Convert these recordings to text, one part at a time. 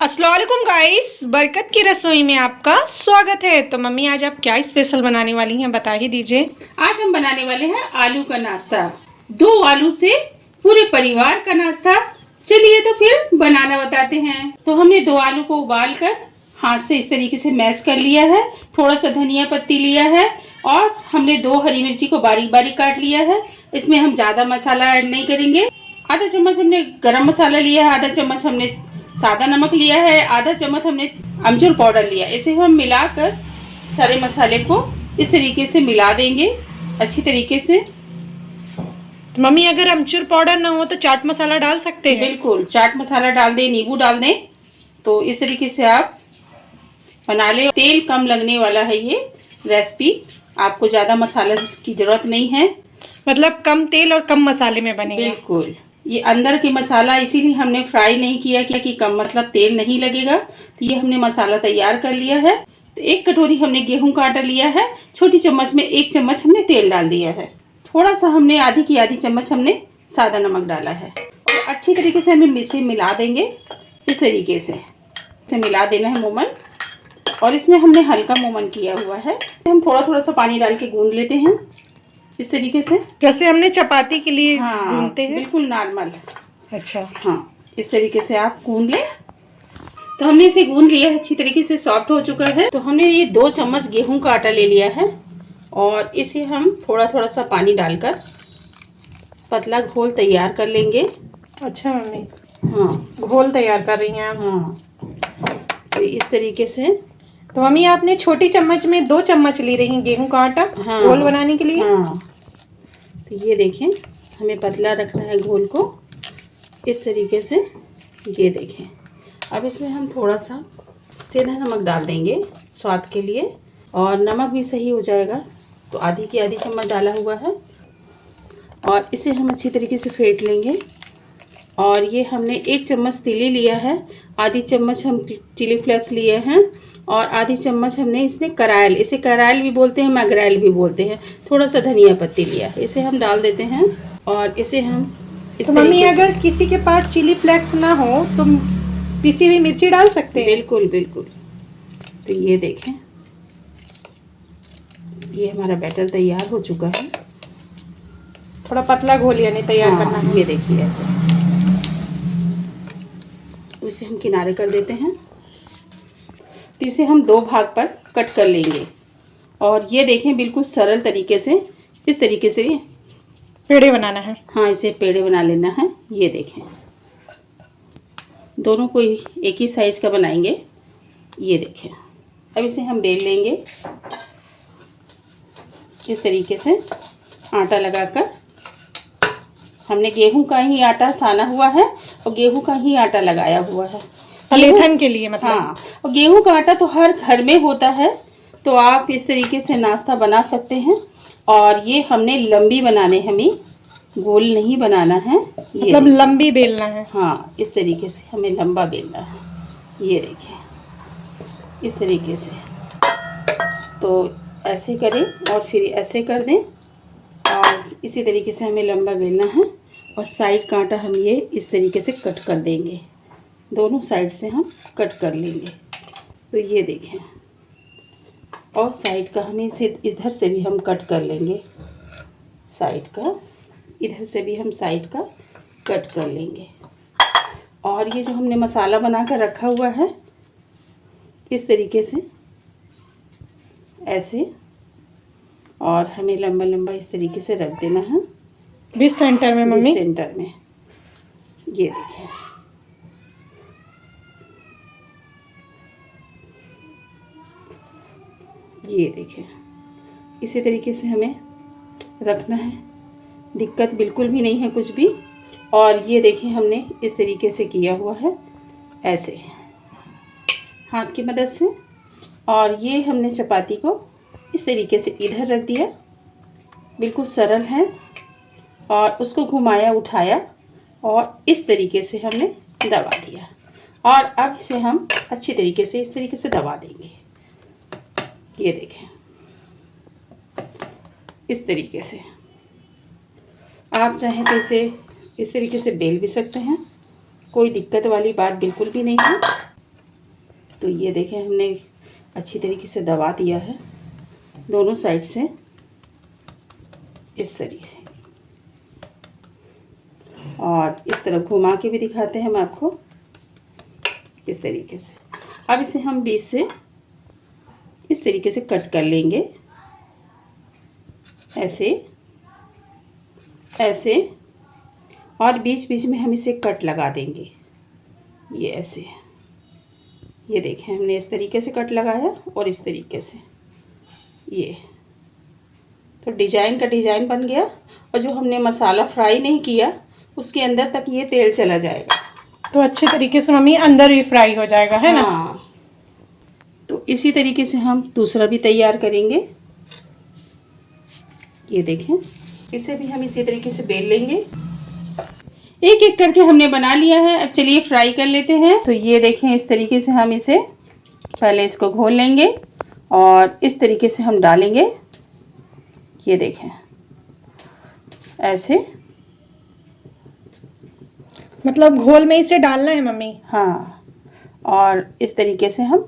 अस्सलाम वालेकुम गाइस, बरकत की रसोई में आपका स्वागत है। तो मम्मी आज आप क्या स्पेशल बनाने वाली हैं, बता ही दीजिए। आज हम बनाने वाले हैं आलू का नाश्ता। 2 आलू से पूरे परिवार का नाश्ता। चलिए तो फिर बनाना बताते हैं। तो हमने 2 आलू को उबाल कर हाथ से इस तरीके से मैश कर लिया है। थोड़ा सा धनिया पत्ती लिया है और हमने 2 हरी मिर्ची को बारीक बारीक काट लिया है। इसमें हम ज्यादा मसाला ऐड नहीं करेंगे। आधा चम्मच हमने गरम मसाला लिया है, आधा चम्मच हमने सादा नमक लिया है, आधा चम्मच हमने अमचूर पाउडर लिया। इसे हम मिलाकर सारे मसाले को इस तरीके से मिला देंगे अच्छी तरीके से। तो मम्मी अगर अमचूर पाउडर ना हो तो चाट मसाला डाल सकते हैं। बिल्कुल, चाट मसाला डाल दें, नींबू डाल दें। तो इस तरीके से आप बना लें। तेल कम लगने वाला है ये रेसिपी, आपको ज़्यादा मसाला की ज़रूरत नहीं है। मतलब कम तेल और कम मसाले में बनेगा। बिल्कुल, ये अंदर के मसाला इसीलिए हमने फ्राई नहीं किया कि कम मतलब तेल नहीं लगेगा। तो ये हमने मसाला तैयार कर लिया है। तो 1 कटोरी हमने गेहूं का आटा लिया है। छोटी चम्मच में 1 चम्मच हमने तेल डाल दिया है। थोड़ा सा हमने आधी की आधी चम्मच हमने सादा नमक डाला है और अच्छी तरीके से हमें इसे मिला देंगे। इस तरीके से इसे मिला देना है मोमन। और इसमें हमने हल्का मोमन किया हुआ है। हम थोड़ा थोड़ा सा पानी डाल के गूंद लेते हैं इस तरीके से, जैसे हमने चपाती के लिए हाँ गूंथते हैं। बिल्कुल नॉर्मल। अच्छा, हाँ, इस तरीके से आप गूंद लें। तो हमने इसे गूंद लिया है, अच्छी तरीके से सॉफ्ट हो चुका है। तो हमने ये 2 चम्मच गेहूं का आटा ले लिया है और इसे हम थोड़ा थोड़ा सा पानी डालकर पतला घोल तैयार कर लेंगे। अच्छा मम्मी, हाँ घोल तैयार कर रही हैं आप। हाँ, तो इस तरीके से। तो मम्मी आपने छोटी चम्मच में 2 चम्मच ले रही हैं गेहूं का आटा हाँ, घोल बनाने के लिए। हाँ, तो ये देखें, हमें पतला रखना है घोल को इस तरीके से। ये देखें, अब इसमें हम थोड़ा सा सेंधा नमक डाल देंगे स्वाद के लिए, और नमक भी सही हो जाएगा। तो आधी की आधी चम्मच डाला हुआ है और इसे हम अच्छी तरीके से फेंट लेंगे। और ये हमने 1 चम्मच तिली लिया है, आधी चम्मच हम चिली फ्लेक्स लिए हैं और आधी चम्मच हमने इसमें करायल, इसे करायल भी बोलते हैं, मैगरायल भी बोलते हैं। थोड़ा सा धनिया पत्ती लिया है, इसे हम डाल देते हैं और इसे हम इस तो मम्मी तरीके से। अगर किसी के पास चिली फ्लेक्स ना हो तो पिसी हुई मिर्ची डाल सकते हैं। बिल्कुल बिल्कुल। तो ये देखें, ये हमारा बैटर तैयार हो चुका है। थोड़ा पतला घोल यानी तैयार करना हाँ, है। ये देखिए ऐसे। तो इसे हम किनारे कर देते हैं। तो इसे हम 2 भाग पर कट कर लेंगे और ये देखें बिल्कुल सरल तरीके से इस तरीके से। पेड़े बनाना है। हाँ, इसे पेड़े बना लेना है। ये देखें, दोनों को एक ही साइज का बनाएंगे। ये देखें, अब इसे हम बेल लेंगे इस तरीके से आटा लगाकर। हमने गेहूं का ही आटा साना हुआ है और गेहूं का ही आटा लगाया हुआ है पलेथन के लिए मतलब। हाँ, और गेहूं का आटा तो हर घर में होता है, तो आप इस तरीके से नाश्ता बना सकते हैं। और ये हमने लंबी बनाने, हमें गोल नहीं बनाना है। ये मतलब लंबी बेलना है। हाँ, इस तरीके से हमें लंबा बेलना है। ये देखिए इस तरीके से। तो ऐसे करें और फिर ऐसे कर दें और इसी तरीके से हमें लंबा बेलना है। और साइड का आटा हम ये इस तरीके से कट कर देंगे, दोनों साइड से हम कट कर लेंगे। तो ये देखें, और साइड का हमें इसे इधर से भी हम कट कर लेंगे, साइड का इधर से भी हम साइड का कट कर लेंगे। और ये जो हमने मसाला बना कर रखा हुआ है इस तरीके से ऐसे, और हमें लंबा लंबा इस तरीके से रख देना है बीच सेंटर में मम्मी। सेंटर में। ये देखिए, ये देखिए इसी तरीके से हमें रखना है, दिक्कत बिल्कुल भी नहीं है कुछ भी। और ये देखिए हमने इस तरीके से किया हुआ है ऐसे हाथ की मदद से। और ये हमने चपाती को इस तरीके से इधर रख दिया, बिल्कुल सरल है। और उसको घुमाया उठाया और इस तरीके से हमने दबा दिया। और अब इसे हम अच्छी तरीके से इस तरीके से दबा देंगे। ये देखें इस तरीके से। आप चाहें तो इसे इस तरीके से बेल भी सकते हैं, कोई दिक्कत वाली बात बिल्कुल भी नहीं है। तो ये देखें हमने अच्छी तरीके से दबा दिया है दोनों साइड से, इस तरीके से। और इस तरफ घुमा के भी दिखाते हैं हम आपको, इस तरीके से। अब इसे हम बीच से इस तरीके से कट कर लेंगे, ऐसे ऐसे, और बीच बीच में हम इसे कट लगा देंगे, ये ऐसे। ये देखें हमने इस तरीके से कट लगाया और इस तरीके से, ये तो डिजाइन का डिजाइन बन गया। और जो हमने मसाला फ्राई नहीं किया उसके अंदर तक ये तेल चला जाएगा, तो अच्छे तरीके से मम्मी अंदर भी फ्राई हो जाएगा, है ना? हाँ। तो इसी तरीके से हम दूसरा भी तैयार करेंगे। ये देखें, इसे भी हम इसी तरीके से बेल लेंगे। एक एक करके हमने बना लिया है। अब चलिए फ्राई कर लेते हैं। तो ये देखें, इस तरीके से हम इसे पहले इसको घोल लेंगे और इस तरीके से हम डालेंगे। ये देखें ऐसे, मतलब घोल में इसे डालना है मम्मी? हाँ। और इस तरीके से हम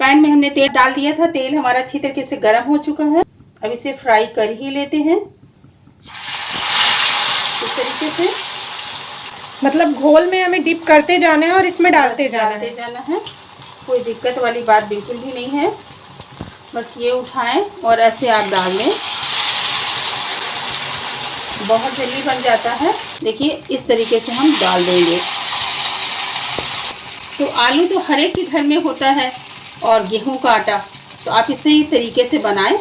पैन में हमने तेल डाल दिया था, तेल हमारा अच्छी तरीके से गर्म हो चुका है। अब इसे फ्राई कर ही लेते हैं इस तरीके से। मतलब घोल में हमें डिप करते जाना है और इसमें डालते जाना है। कोई दिक्कत वाली बात बिल्कुल भी नहीं है। बस ये उठाएं और ऐसे आप डाल लें, बहुत जल्दी बन जाता है। देखिए इस तरीके से हम डाल देंगे। तो आलू तो हर एक के घर में होता है और गेहूं का आटा, तो आप इसी तरीके से बनाएं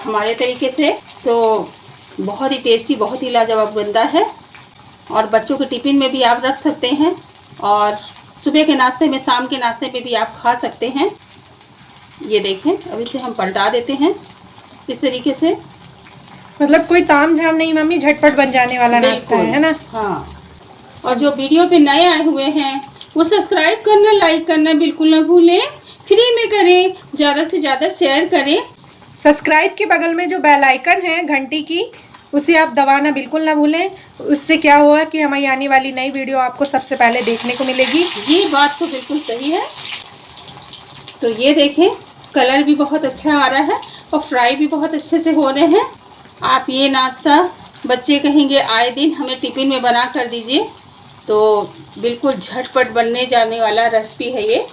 हमारे तरीके से, तो बहुत ही टेस्टी, बहुत ही लाजवाब बनता है। और बच्चों के टिफ़िन में भी आप रख सकते हैं और सुबह के नाश्ते में, शाम के नाश्ते में भी आप खा सकते हैं। ये देखें, अब इसे हम पलटा देते हैं इस तरीके से। मतलब कोई ताम झाम नहीं मम्मी, झटपट बन जाने वाला नाश्ता है ना? हाँ। और जो वीडियो पे नए आए हुए हैं वो सब्सक्राइब करना, लाइक करना बिल्कुल ना भूलें। फ्री में करें, ज़्यादा से ज़्यादा शेयर करें। सब्सक्राइब के बगल में जो बेल आइकन है घंटी की, उसे आप दबाना बिल्कुल ना भूलें। उससे क्या होगा कि हमारी आने वाली नई वीडियो आपको सबसे पहले देखने को मिलेगी। ये बात तो बिल्कुल सही है। तो ये देखें, कलर भी बहुत अच्छा आ रहा है और फ्राई भी बहुत अच्छे से हो रहे हैं। आप ये नाश्ता, बच्चे कहेंगे आए दिन हमें टिफ़िन में बना कर दीजिए, तो बिल्कुल झटपट बनने जाने वाला रेसिपी है ये।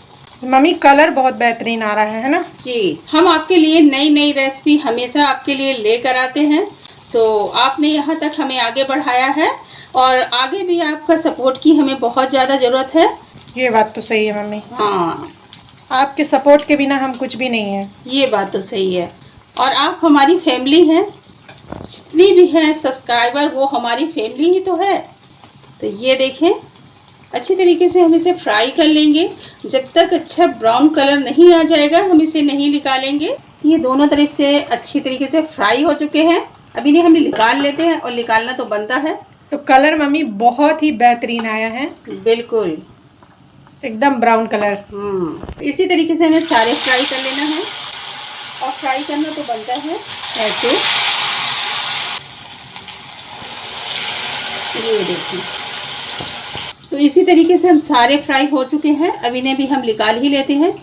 मम्मी कलर बहुत बेहतरीन आ रहा है ना? जी, हम आपके लिए नई नई रेसिपी हमेशा आपके लिए लेकर आते हैं। तो आपने यहाँ तक हमें आगे बढ़ाया है और आगे भी आपका सपोर्ट की हमें बहुत ज़्यादा ज़रूरत है। ये बात तो सही है मम्मी। हाँ, आपके सपोर्ट के बिना हम कुछ भी नहीं है। ये बात तो सही है। और आप हमारी फैमिली हैं, जितनी भी हैं सब्सक्राइबर, वो हमारी फैमिली ही तो है। तो ये देखें, अच्छी तरीके से हम इसे फ्राई कर लेंगे। जब तक अच्छा ब्राउन कलर नहीं आ जाएगा हम इसे नहीं निकालेंगे। ये दोनों तरफ से अच्छी तरीके से फ्राई हो चुके हैं। अब इन्हें हम निकाल लेते हैं, और निकालना तो बनता है। तो कलर मम्मी बहुत ही बेहतरीन आया है, बिल्कुल एकदम ब्राउन कलर। इसी तरीके से हमें सारे फ्राई कर लेना है, और फ्राई करना तो बनता है ऐसे। ये देखिए, तो इसी तरीके से हम सारे फ्राई हो चुके हैं। अब इन्हें भी हम निकाल ही लेते हैं।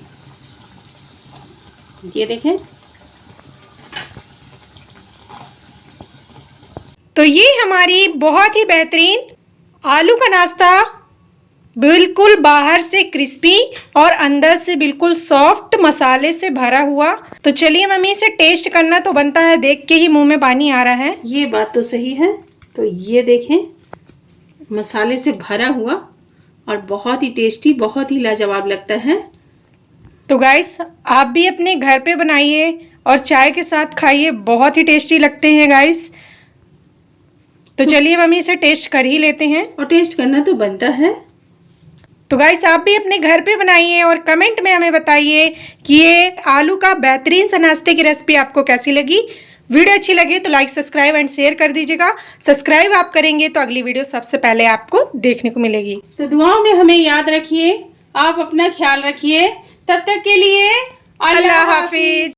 ये देखें, तो ये हमारी बहुत ही बेहतरीन आलू का नाश्ता, बिल्कुल बाहर से क्रिस्पी और अंदर से बिल्कुल सॉफ्ट, मसाले से भरा हुआ। तो चलिए मम्मी, इसे टेस्ट करना तो बनता है, देख के ही मुंह में पानी आ रहा है। ये बात तो सही है। तो ये देखें, मसाले से भरा हुआ और बहुत ही टेस्टी, बहुत ही लाजवाब लगता है। तो गाइस, आप भी अपने घर पे बनाइए और चाय के साथ खाइए, बहुत ही टेस्टी लगते हैं गाइस। तो चलिए मम्मी, इसे टेस्ट कर ही लेते हैं। और टेस्ट करना तो बनता है। तो गाइस, आप भी अपने घर पे बनाइए और कमेंट में हमें बताइए कि ये आलू का बेहतरीन सा नाश्ते की रेसिपी आपको कैसी लगी। वीडियो अच्छी लगे तो लाइक, सब्सक्राइब एंड शेयर कर दीजिएगा। सब्सक्राइब आप करेंगे तो अगली वीडियो सबसे पहले आपको देखने को मिलेगी। तो दुआओं में हमें याद रखिए, आप अपना ख्याल रखिए। तब तक के लिए अल्लाह हाफिज।